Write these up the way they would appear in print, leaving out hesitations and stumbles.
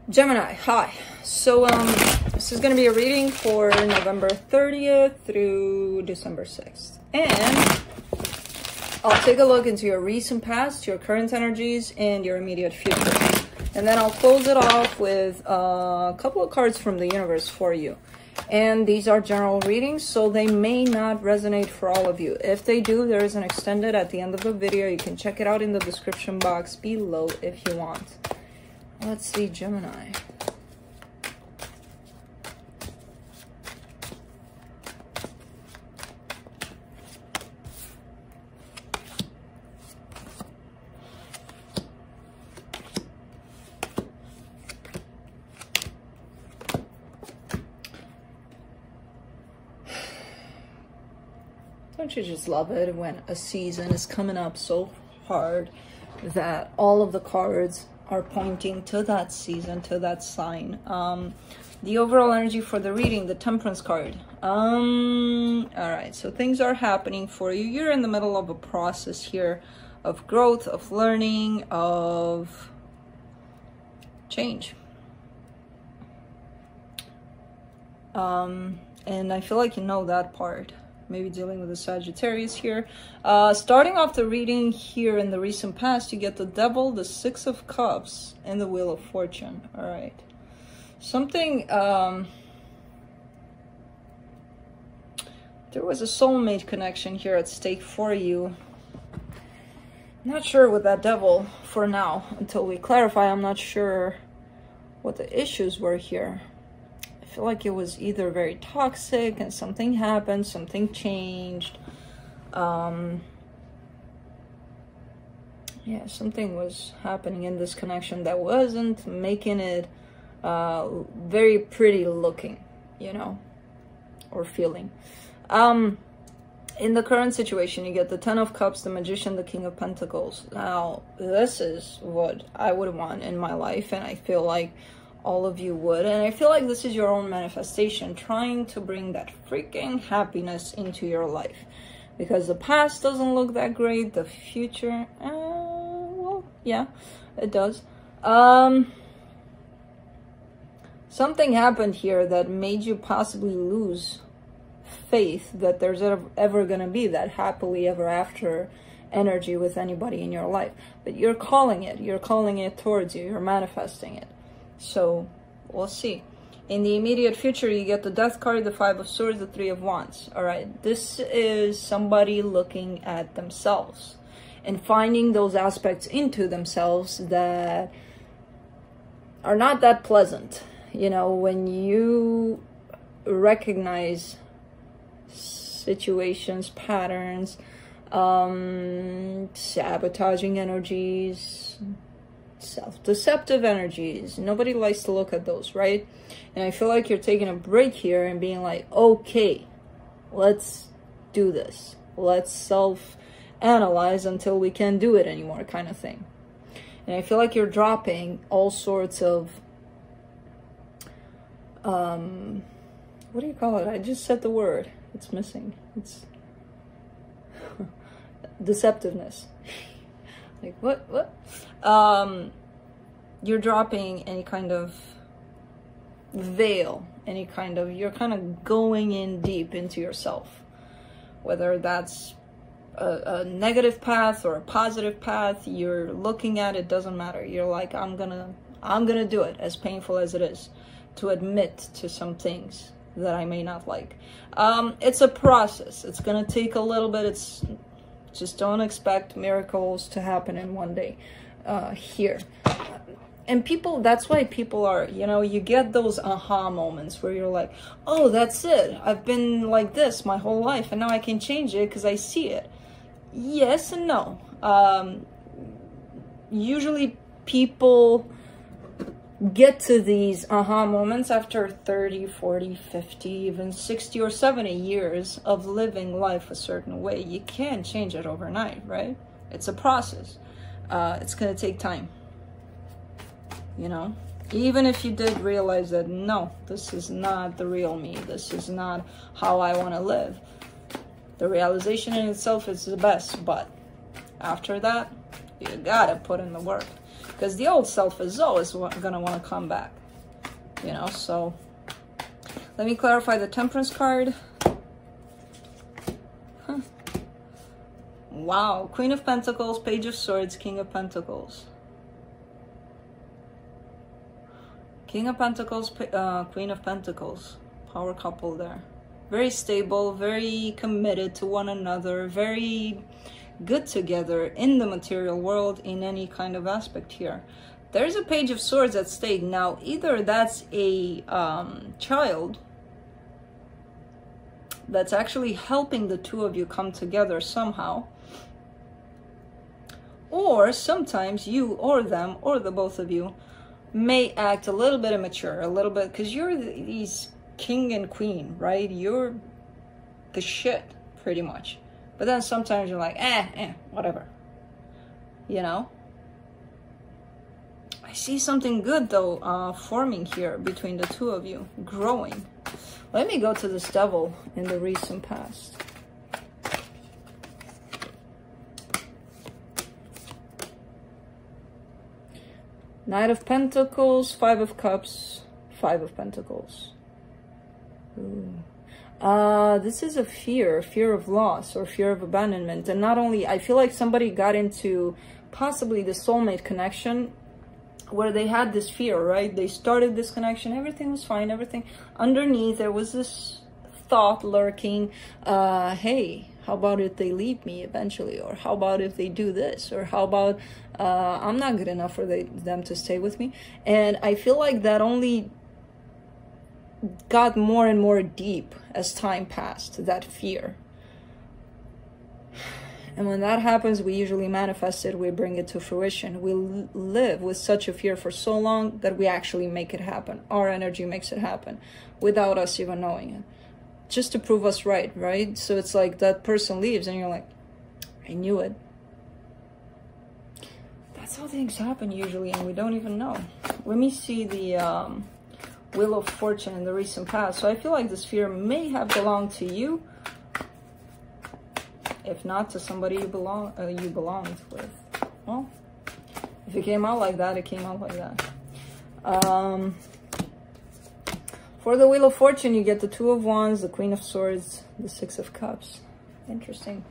Gemini, hi. So this is going to be a reading for November 30th through December 6th. And I'll take a look into your recent past, your current energies, and your immediate future. And then I'll close it off with a couple of cards from the universe for you. And these are general readings, so they may not resonate for all of you. If they do, there is an extended at the end of the video. You can check it out in the description box below if you want. Let's see, Gemini. Don't you just love it when a season is coming up so hard that all of the cards are pointing to that season, to that sign? The overall energy for the reading, the Temperance card. All right, so things are happening for you. You're in the middle of a process here of growth, of learning, of change. And I feel like you know that part. Maybe dealing with the Sagittarius here. Starting off the reading here in the recent past, you get the Devil, the Six of Cups, and the Wheel of Fortune. All right. Something, there was a soulmate connection here at stake for you. Not sure with that Devil for now, until we clarify. I'm not sure what the issues were here. I feel like it was either very toxic and something happened, something changed. Yeah, something was happening in this connection that wasn't making it very pretty looking, you know, or feeling. In the current situation, you get the Ten of Cups, the Magician, the King of Pentacles. Now, this is what I would want in my life, and I feel like all of you would. And I feel like this is your own manifestation, trying to bring that freaking happiness into your life. Because the past doesn't look that great. The future, well, yeah, it does. Something happened here that made you possibly lose faith that there's ever gonna be that happily ever after energy with anybody in your life. But you're calling it towards you, you're manifesting it. So we'll see. In the immediate future, you get the Death card, the Five of Swords, the Three of Wands. All right, this is somebody looking at themselves and finding those aspects into themselves that are not that pleasant. You know, when you recognize situations, patterns, sabotaging energies, self-deceptive energies. Nobody likes to look at those, right? And I feel like you're taking a break here and being like, okay, let's do this. Let's self-analyze until we can't do it anymore, kind of thing. And I feel like you're dropping all sorts of, what do you call it? I just said the word. It's missing. It's deceptiveness. Like, what? You're dropping any kind of veil, you're kind of going in deep into yourself. Whether that's a negative path or a positive path, you're looking at it, doesn't matter. You're like, I'm gonna do it, as painful as it is, to admit to some things that I may not like. It's a process. It's gonna take a little bit. Just don't expect miracles to happen in one day here. And people, that's why people are, you know, you get those aha moments where you're like, oh, that's it. I've been like this my whole life, and now I can change it because I see it. Yes and no. Usually people get to these aha moments after 30, 40, 50, even 60 or 70 years of living life a certain way. You can't change it overnight, right? It's a process. It's going to take time, you know? Even if you did realize that, no, this is not the real me. This is not how I want to live. The realization in itself is the best, but after that, you gotta put in the work. because the old self is always gonna want to come back, you know. So let me clarify the Temperance card. Wow, Queen of Pentacles, Page of Swords, King of Pentacles. King of Pentacles, Queen of Pentacles. Power couple there. Very stable, very committed to one another, very good together in the material world in any kind of aspect here. There's a Page of Swords at stake. Now, either that's a child that's actually helping the two of you come together somehow, or sometimes you or them or the both of you may act a little bit immature, a little bit, because you're these king and queen, right? You're the shit, pretty much. But then sometimes you're like, whatever, you know? I see something good, though, forming here between the two of you, growing. Let me go to this Devil in the recent past. Knight of Pentacles, Five of Cups, Five of Pentacles. Ooh. This is a fear of loss or fear of abandonment. And not only, I feel like somebody got into possibly the soulmate connection where they had this fear, right? They started this connection, everything was fine, everything. Underneath, there was this thought lurking, hey, how about if they leave me eventually? Or how about if they do this? Or how about I'm not good enough for them to stay with me? And I feel like that only got more and more deep as time passed, that fear. And when that happens, we usually manifest it, we bring it to fruition. We live with such a fear for so long that we actually make it happen. Our energy makes it happen without us even knowing it. Just to prove us right, right? So it's like that person leaves and you're like, I knew it. That's how things happen usually, and we don't even know. Let me see the Wheel of Fortune in the recent past. So I feel like this fear may have belonged to you, if not to somebody you belonged with. Well, if it came out like that, it came out like that. For the Wheel of Fortune, you get the Two of Wands, the Queen of Swords, the Six of Cups. Interesting.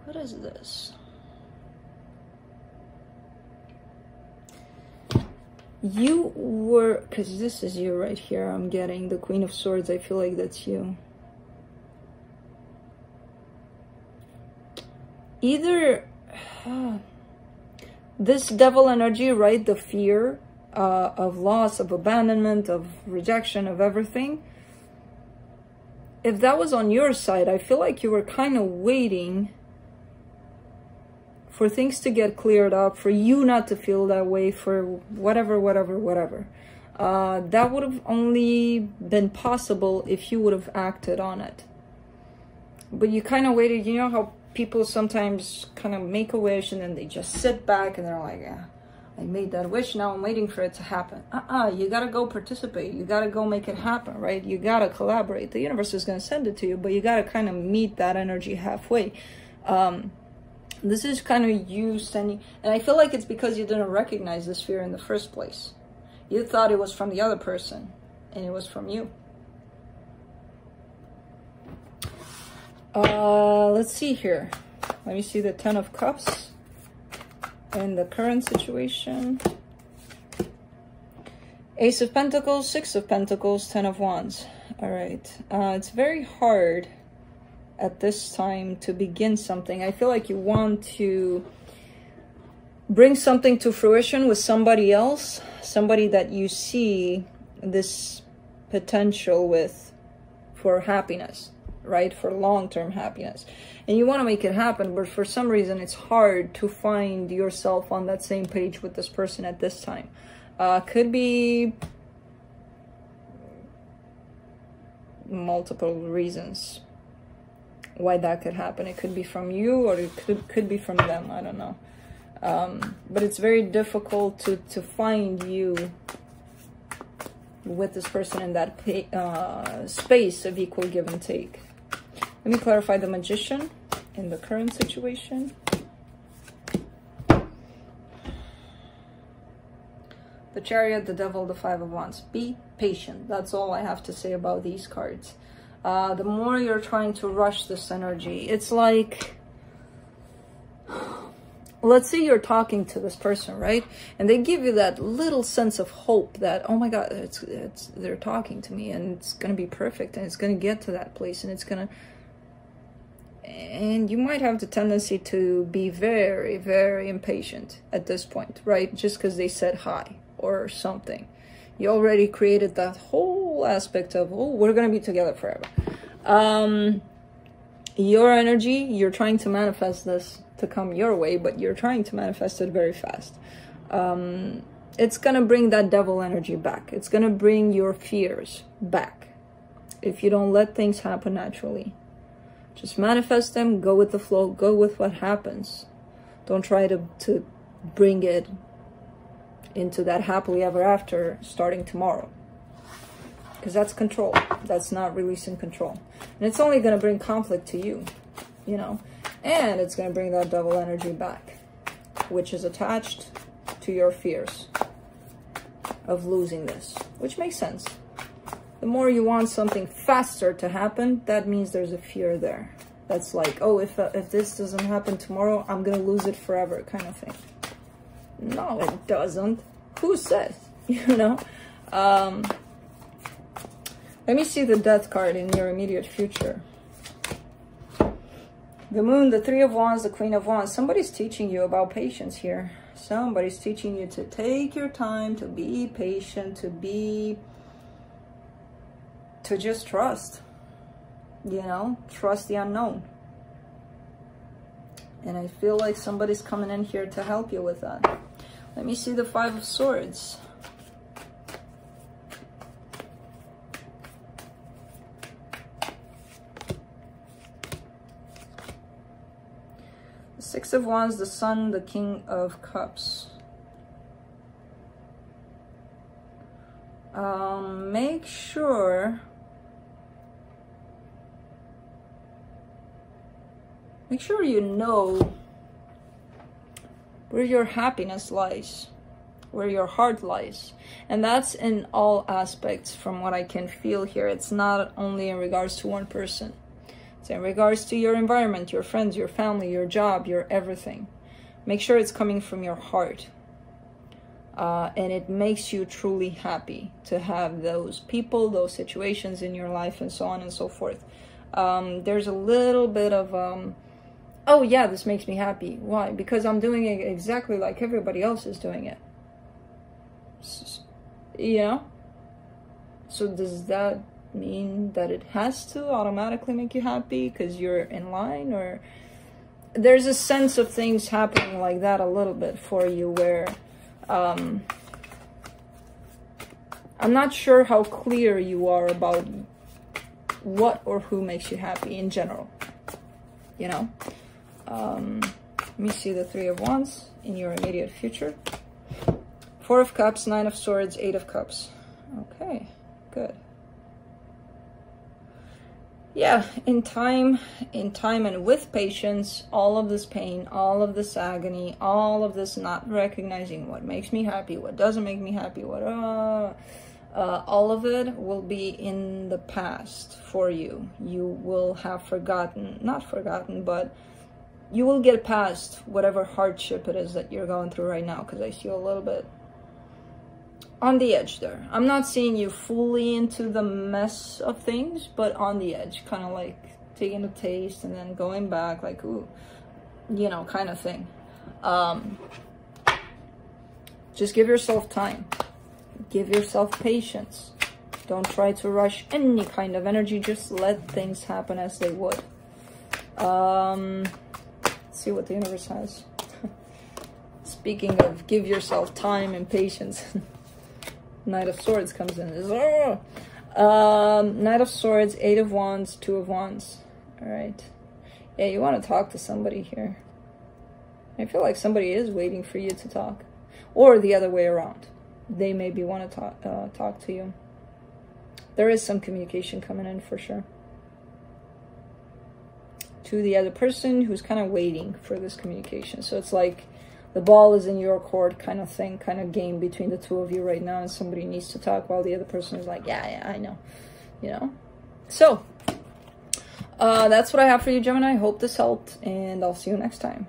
What is this? You were, because this is you right here, I'm getting the Queen of Swords. I feel like that's you. Either this Devil energy, right? The fear of loss, of abandonment, of rejection, of everything. If that was on your side, I feel like you were kind of waiting for things to get cleared up, for you not to feel that way, for whatever. That would have only been possible if you would have acted on it. But you kind of waited. You know how people sometimes kind of make a wish and then they just sit back and they're like, yeah, I made that wish, now I'm waiting for it to happen. You gotta go participate. You gotta go make it happen, right? You gotta collaborate. The universe is gonna send it to you, but you gotta kind of meet that energy halfway. This is kind of you sending, and I feel like it's because you didn't recognize this fear in the first place. You thought it was from the other person, and it was from you. Let's see here. Let me see the Ten of Cups and the current situation. Ace of Pentacles, Six of Pentacles, Ten of Wands. All right. It's very hard at this time to begin something. I feel like you want to bring something to fruition with somebody else, somebody that you see this potential with for happiness, right? For long-term happiness. And you want to make it happen, but for some reason it's hard to find yourself on that same page with this person at this time. Could be multiple reasons why that could happen. It could be from you, or it could be from them. I don't know. But it's very difficult to find you with this person in that space of equal give and take. Let me clarify the Magician in the current situation. The Chariot, the Devil, the Five of Wands. Be patient. That's all I have to say about these cards. The more you're trying to rush this energy, it's like, let's say you're talking to this person, right? And they give you that little sense of hope that, oh my God, they're talking to me and it's going to be perfect and it's going to get to that place and it's going to... And you might have the tendency to be very, very impatient at this point, right? Just because they said hi or something. You already created that whole aspect of, oh, we're going to be together forever. Your energy, you're trying to manifest this to come your way, but you're trying to manifest it very fast. It's going to bring that devil energy back. It's going to bring your fears back if you don't let things happen naturally. Just manifest them, go with the flow, go with what happens. Don't try to bring it into that happily ever after starting tomorrow. Because that's control. That's not releasing control. And it's only going to bring conflict to you, you know. And it's going to bring that devil energy back, which is attached to your fears of losing this, which makes sense. The more you want something faster to happen, that means there's a fear there. That's like, oh, if this doesn't happen tomorrow, I'm going to lose it forever kind of thing. No, it doesn't. Who says? You know? Let me see the Death card in your immediate future. The Moon, the Three of Wands, the Queen of Wands. Somebody's teaching you about patience here. Somebody's teaching you to take your time, to be patient, to just trust. You know? Trust the unknown. And I feel like somebody's coming in here to help you with that. Let me see the Five of Swords. The Six of Wands, the Sun, the King of Cups. Make sure you know where your happiness lies, where your heart lies. And that's in all aspects from what I can feel here. It's not only in regards to one person. It's in regards to your environment, your friends, your family, your job, your everything. Make sure it's coming from your heart. And it makes you truly happy to have those people, those situations in your life, and so on and so forth. There's a little bit of... oh yeah, this makes me happy. Why? Because I'm doing it exactly like everybody else is doing it. You know? So does that mean that it has to automatically make you happy because you're in line? Or there's a sense of things happening like that a little bit for you where I'm not sure how clear you are about what or who makes you happy in general. You know? Let me see the Three of Wands in your immediate future. Four of Cups, Nine of Swords, Eight of Cups. Okay, good. Yeah, in time and with patience, all of this pain, all of this agony, all of this not recognizing what makes me happy, what doesn't make me happy, all of it will be in the past for you. You will have forgotten, not forgotten, but you will get past whatever hardship it is that you're going through right now, because I see a little bit on the edge there. I'm not seeing you fully into the mess of things, but on the edge, kind of like taking a taste and then going back, like, ooh, you know, kind of thing. Just give yourself time. Give yourself patience. Don't try to rush any kind of energy. Just let things happen as they would. See what the universe has. Speaking of give yourself time and patience, Knight of Swords comes in. Knight of Swords, Eight of Wands, Two of Wands. All right. Yeah, you want to talk to somebody here. I feel like somebody is waiting for you to talk, or the other way around. They maybe want to talk to you. there is some communication coming in for sure. To the other person who's kind of waiting for this communication. So it's like the ball is in your court kind of thing, kind of game between the two of you right now, and somebody needs to talk while the other person is like, yeah, I know, you know? So, that's what I have for you, Gemini. I hope this helped, and I'll see you next time.